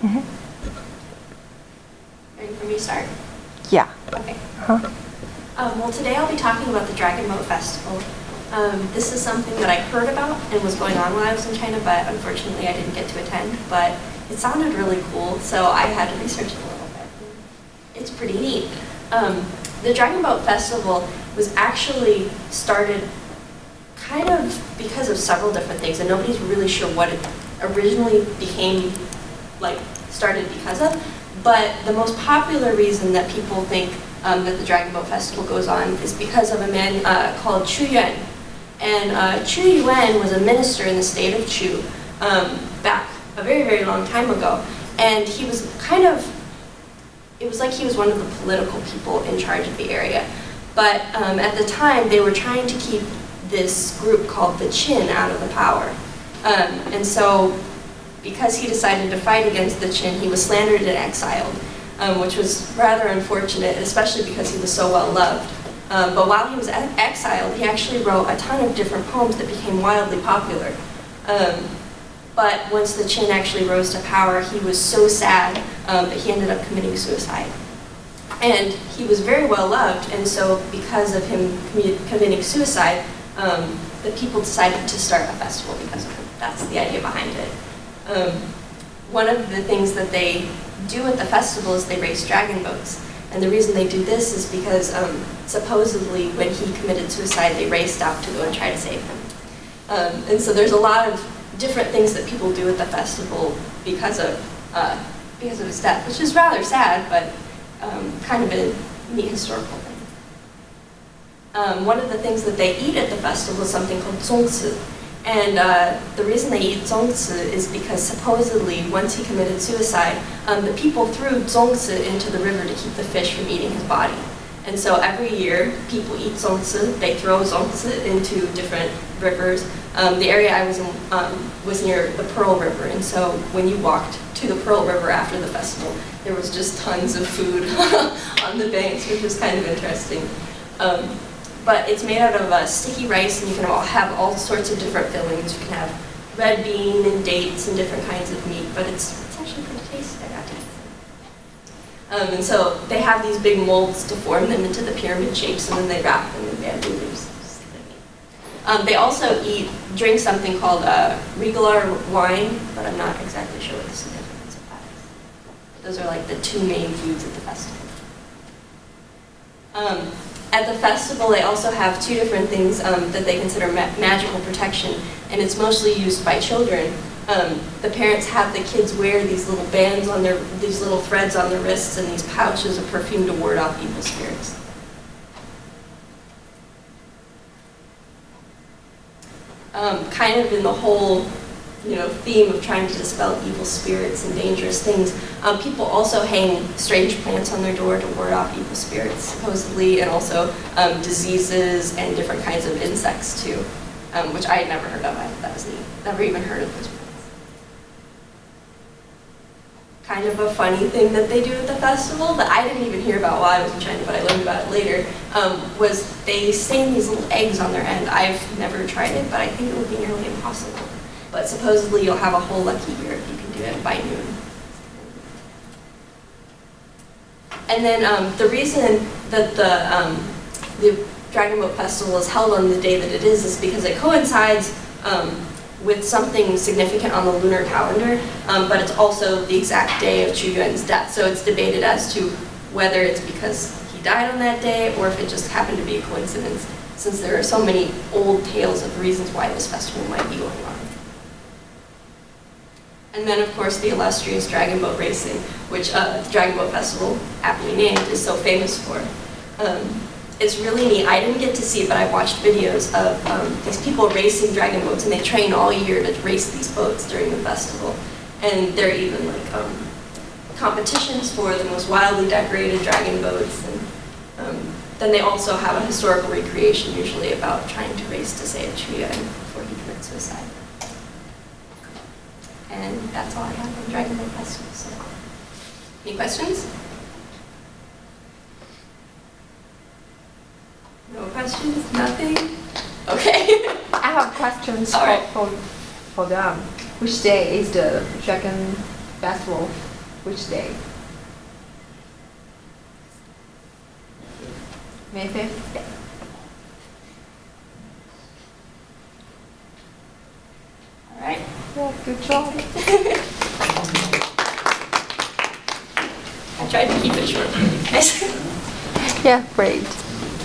Ready for me to start? Yeah. Okay. Well, today I'll be talking about the Dragon Boat Festival. This is something that I heard about and was going on when I was in China, but unfortunately I didn't get to attend. But it sounded really cool, so I had to research it a little bit. It's pretty neat. The Dragon Boat Festival was actually started kind of because of several different things, and nobody's really sure what it originally became, started because of. But the most popular reason that people think that the Dragon Boat Festival goes on is because of a man called Chu Yuan. And Chu Yuan was a minister in the state of Chu back a very, very long time ago. And he was it was like he was one of the political people in charge of the area. But at the time, they were trying to keep this group called the Qin out of the power. And so, because he decided to fight against the Qin, he was slandered and exiled, which was rather unfortunate, especially because he was so well loved. But while he was exiled, he actually wrote a ton of different poems that became wildly popular. But once the Qin actually rose to power, he was so sad that he ended up committing suicide. And he was very well loved, and so because of him committing suicide, the people decided to start a festival because of him. That's the idea behind it. One of the things that they do at the festival is they race dragon boats. And the reason they do this is because supposedly when he committed suicide, they raced out to go and try to save him. And so there's a lot of different things that people do at the festival because of his death, which is rather sad, but kind of a neat historical thing. One of the things that they eat at the festival is something called zongzi. And the reason they eat zongzi is because supposedly once he committed suicide, the people threw zongzi into the river to keep the fish from eating his body. And so every year, people eat zongzi. They throw zongzi into different rivers. The area I was in was near the Pearl River, and so when you walked to the Pearl River after the festival, there was just tons of food on the banks, which was kind of interesting. But it's made out of sticky rice, and you can have all sorts of different fillings. You can have red bean and dates and different kinds of meat, but it's actually pretty tasty. I got to eat some. And so they have these big molds to form them into the pyramid shapes, and then they wrap them in bamboo leaves. They also drink something called Regalar wine, but I'm not exactly sure what the significance of that is. Those are like the two main foods at the festival. At the festival, they also have two different things that they consider magical protection, and it's mostly used by children. The parents have the kids wear these little bands on these little threads on their wrists and these pouches of perfume to ward off evil spirits. Kind of in the whole theme of trying to dispel evil spirits and dangerous things, people also hang strange plants on their door to ward off evil spirits, supposedly, and also diseases and different kinds of insects too, which I had never heard of. I thought that was neat. Never even heard of those plants. Kind of a funny thing that they do at the festival that I didn't even hear about while I was in China, but I learned about it later, was they sing these little eggs on their end. I've never tried it, but I think it would be nearly impossible. But supposedly you'll have a whole lucky year if you can do it by noon. And then the reason that the Dragon Boat Festival is held on the day that it is because it coincides with something significant on the lunar calendar, but it's also the exact day of Chu Yuan's death. So it's debated as to whether it's because he died on that day or if it just happened to be a coincidence, since there are so many old tales of reasons why this festival might be going on. And then, of course, the illustrious dragon boat racing, which the Dragon Boat Festival, aptly named, is so famous for. It's really neat. I didn't get to see it, but I watched videos of these people racing dragon boats, and they train all year to race these boats during the festival. And there are even competitions for the most wildly decorated dragon boats. And then they also have a historical recreation, usually about trying to race to save Chu Yuan before he commits suicide. And that's all I have on Dragon Boat Festival. So, any questions? No questions? Nothing? Okay. I have questions All right. for them. Which day is the Dragon Festival? Which day? May 5th? Yeah. All right. Yeah, good job. I tried to keep it short for you guys. Yeah, great.